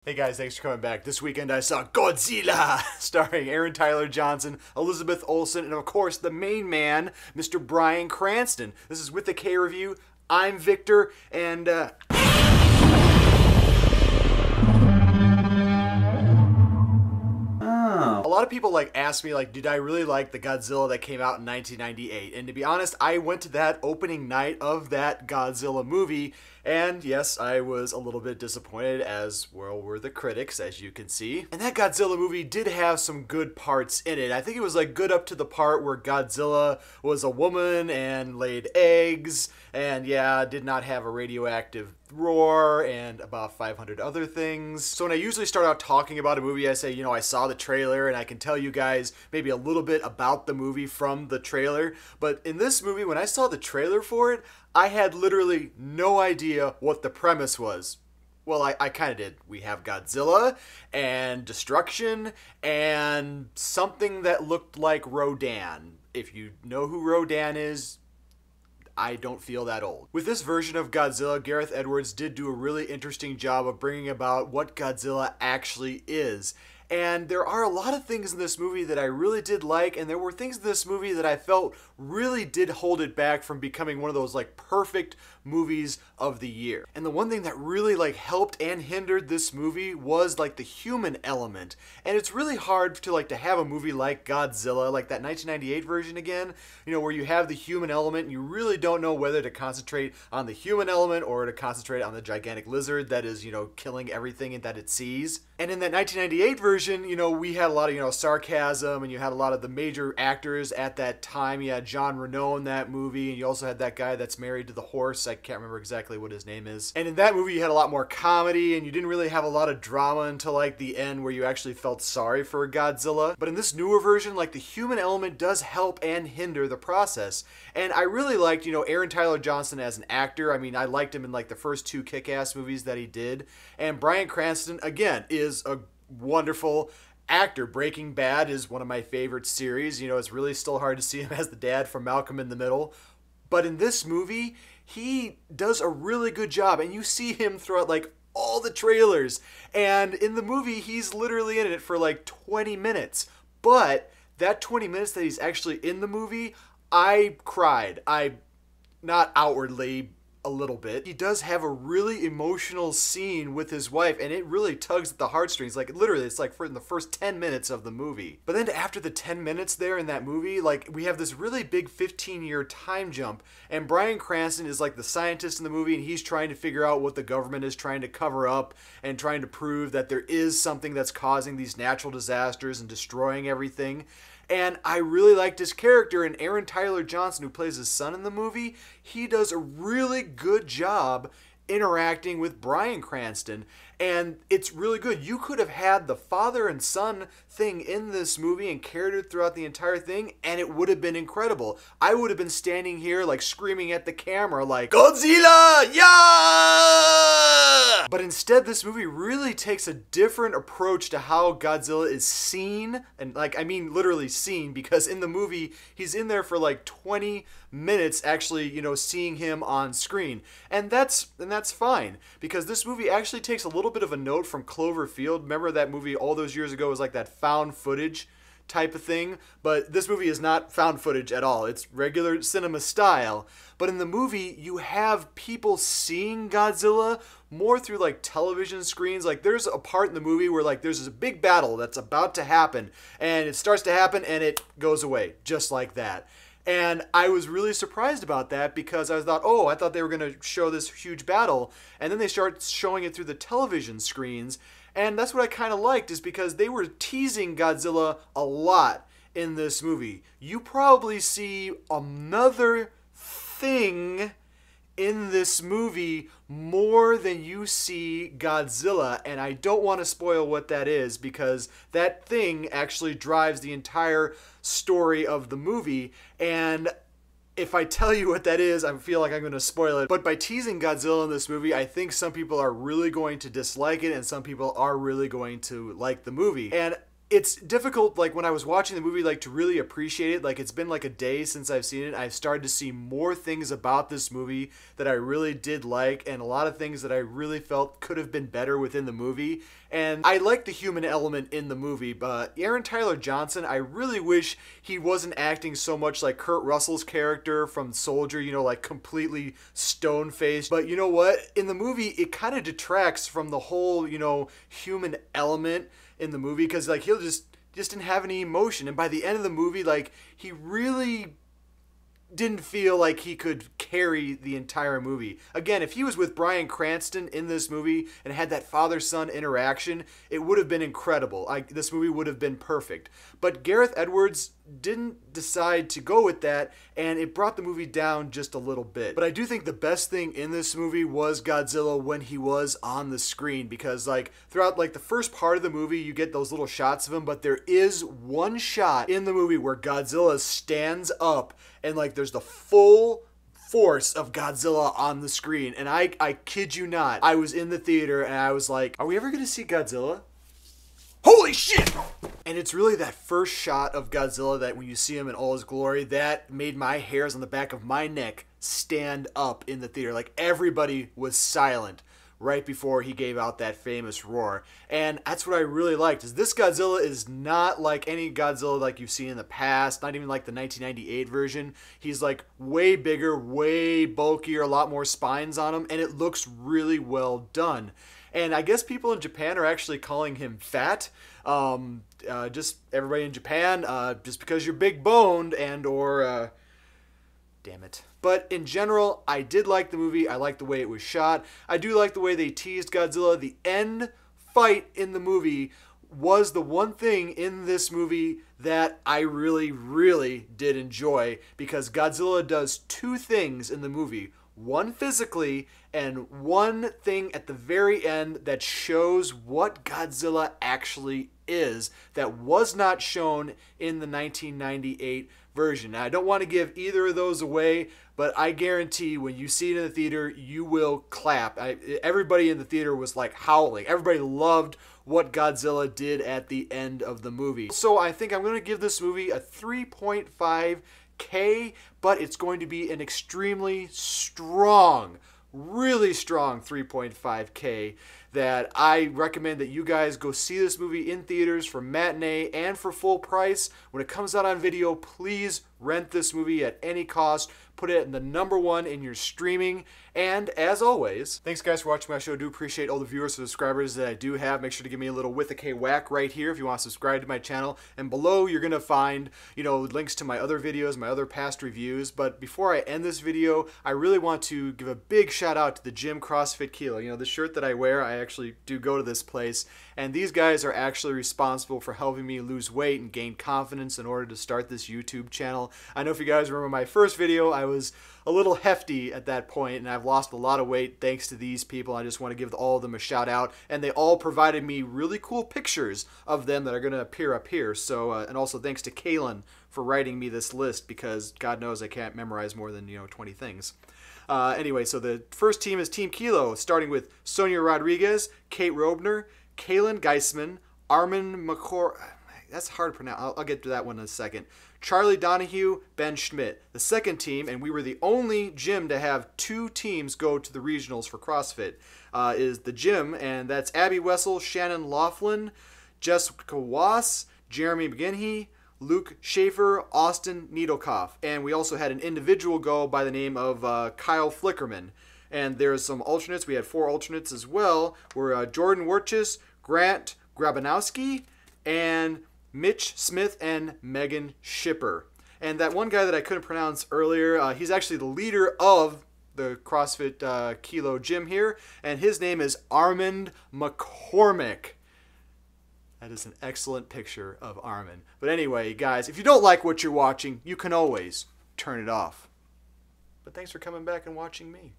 Hey guys, thanks for coming back. This weekend I saw Godzilla, starring Aaron Tyler Johnson, Elizabeth Olsen, and of course the main man, Mr. Bryan Cranston. This is With the K Review. I'm Victor, and a lot of people ask me did I really like the Godzilla that came out in 1998? And to be honest, I went to that opening night of that Godzilla movie, and yes, I was a little bit disappointed, as well were the critics, as you can see. And that Godzilla movie did have some good parts in it. I think it was good up to the part where Godzilla was a woman and laid eggs, and yeah, did not have a radioactive roar, and about 500 other things. So when I usually start out talking about a movie, I say, I saw the trailer, and I can tell you guys maybe a little bit about the movie from the trailer. But in this movie, when I saw the trailer for it, I had literally no idea what the premise was. Well, I kind of did. We have Godzilla and destruction and something that looked like Rodan. If you know who Rodan is, I don't feel that old. With this version of Godzilla, Gareth Edwards did do a really interesting job of bringing about what Godzilla actually is. And there are a lot of things in this movie that I really did like, and there were things in this movie that I felt really did hold it back from becoming one of those perfect movies of the year. And the one thing that really helped and hindered this movie was the human element. And it's really hard to have a movie like Godzilla, like that 1998 version again, where you have the human element and you really don't know whether to concentrate on the human element or to concentrate on the gigantic lizard that is, killing everything that it sees. And in that 1998 version, we had a lot of, sarcasm, and you had a lot of the major actors at that time. You had Jean Reno in that movie, and you also had that guy that's married to the horse. I can't remember exactly what his name is. And in that movie, you had a lot more comedy, and you didn't really have a lot of drama until the end where you actually felt sorry for Godzilla. But in this newer version, the human element does help and hinder the process. And I really liked, Aaron Tyler Johnson as an actor. I mean, I liked him in the first two Kick-Ass movies that he did. And Bryan Cranston, again, is a wonderful actor. Breaking Bad is one of my favorite series. It's really still hard to see him as the dad from Malcolm in the Middle. But in this movie, he does a really good job. And you see him throughout all the trailers. And in the movie, he's literally in it for 20 minutes. But that 20 minutes that he's actually in the movie, I cried. Not outwardly, a little bit. He does have a really emotional scene with his wife, and it really tugs at the heartstrings. Literally, it's for in the first 10 minutes of the movie. But then after the 10 minutes there in that movie, we have this really big 15-year time jump, and Bryan Cranston is the scientist in the movie, and he's trying to figure out what the government is trying to cover up and trying to prove that there is something that's causing these natural disasters and destroying everything. And I really liked his character, and Aaron Tyler Johnson, who plays his son in the movie, he does a really good job interacting with Bryan Cranston, and it's really good. You could have had the father and son thing in this movie and carried it throughout the entire thing, and it would have been incredible. I would have been standing here screaming at the camera Godzilla, yeah! But instead, this movie really takes a different approach to how Godzilla is seen, and I mean literally seen, because in the movie, he's in there for 20 minutes actually, seeing him on screen. And that's fine, because this movie actually takes a little bit of a note from Cloverfield. Remember that movie all those years ago was that found footage type of thing? But this movie is not found footage at all. It's regular cinema style. But in the movie, you have people seeing Godzilla more through television screens. There's a part in the movie where there's this big battle that's about to happen, and it starts to happen and it goes away just like that. And I was really surprised about that, because I thought they were going to show this huge battle, and then they start showing it through the television screens. And that's what I kind of liked, is because they were teasing Godzilla a lot in this movie. You probably see another thing in this movie more than you see Godzilla, and I don't want to spoil what that is, because that thing actually drives the entire story of the movie. And if I tell you what that is, I feel like I'm going to spoil it. But by teasing Godzilla in this movie, I think some people are really going to dislike it, and some people are really going to like the movie. And it's difficult, when I was watching the movie, to really appreciate it. It's been a day since I've seen it. I've started to see more things about this movie that I really did like, and a lot of things that I really felt could have been better within the movie. And I like the human element in the movie, but Aaron Tyler Johnson, I really wish he wasn't acting so much like Kurt Russell's character from Soldier, you know, like completely stone-faced. But you know what? In the movie, it kind of detracts from the whole, you know, human element in the movie, because like he'll just didn't have any emotion. And by the end of the movie, like, he really didn't feel like he could carry the entire movie. Again, if he was with Bryan Cranston in this movie and had that father-son interaction, it would have been incredible. This movie would have been perfect. But Gareth Edwards didn't decide to go with that, and it brought the movie down just a little bit. But I do think the best thing in this movie was Godzilla when he was on the screen, because like throughout like the first part of the movie you get those little shots of him, but there is one shot in the movie where Godzilla stands up and like there's the full force of Godzilla on the screen. And I kid you not, I was in the theater and I was like, are we ever gonna see Godzilla? Holy shit! And it's really that first shot of Godzilla that when you see him in all his glory, that made my hairs on the back of my neck stand up in the theater. Like everybody was silent right before he gave out that famous roar. And that's what I really liked, is this Godzilla is not like any Godzilla like you've seen in the past, not even like the 1998 version. He's like way bigger, way bulkier, a lot more spines on him, and it looks really well done. And I guess people in Japan are actually calling him fat. Just everybody in Japan, just because you're big boned and or damn it. But in general, I did like the movie. I like the way it was shot. I do like the way they teased Godzilla. The end fight in the movie was the one thing in this movie that I really, really did enjoy, because Godzilla does two things in the movie. One physically, and one thing at the very end that shows what Godzilla actually is that was not shown in the 1998 version. Now, I don't want to give either of those away, but I guarantee when you see it in the theater, you will clap. Everybody in the theater was like howling. Everybody loved what Godzilla did at the end of the movie. So I think I'm going to give this movie a 3.5K, but it's going to be an extremely strong, really strong 3.5K that I recommend that you guys go see this movie in theaters for matinee and for full price. When it comes out on video, please rent this movie at any cost. Put it in the #1 in your streaming. And as always, thanks guys for watching my show. I do appreciate all the viewers and subscribers that I do have. Make sure to give me a little with a K whack right here if you want to subscribe to my channel. And below you're going to find, you know, links to my other videos, my other past reviews. But before I end this video, I really want to give a big shout out to the gym CrossFit Kilo. You know, the shirt that I wear, I actually do go to this place. And these guys are actually responsible for helping me lose weight and gain confidence in order to start this YouTube channel. I know if you guys remember my first video, I was a little hefty at that point, and I've lost a lot of weight thanks to these people. I just want to give all of them a shout out, and they all provided me really cool pictures of them that are going to appear up here. So, and also thanks to Kaylin for writing me this list, because God knows I can't memorize more than 20 things. Anyway, so the first team is Team Kilo, starting with Sonia Rodriguez, Kate Robner, Kaylin Geisman, Armin McCor. That's hard to pronounce. I'll get to that one in a second. Charlie Donahue, Ben Schmidt. The second team, and we were the only gym to have 2 teams go to the regionals for CrossFit, is the gym, and that's Abby Wessel, Shannon Laughlin, Jessica Wass, Jeremy McGinhey, Luke Schaefer, Austin Needlekoff. And we also had an individual go by the name of Kyle Flickerman. And there's some alternates. We had 4 alternates as well. Were Jordan Wirchis, Grant Grabanowski, and Mitch Smith and Megan Shipper. And that one guy that I couldn't pronounce earlier, he's actually the leader of the CrossFit Kilo gym here, and his name is Armand McCormick. That is an excellent picture of Armin. But anyway, guys, if you don't like what you're watching, you can always turn it off. But thanks for coming back and watching me.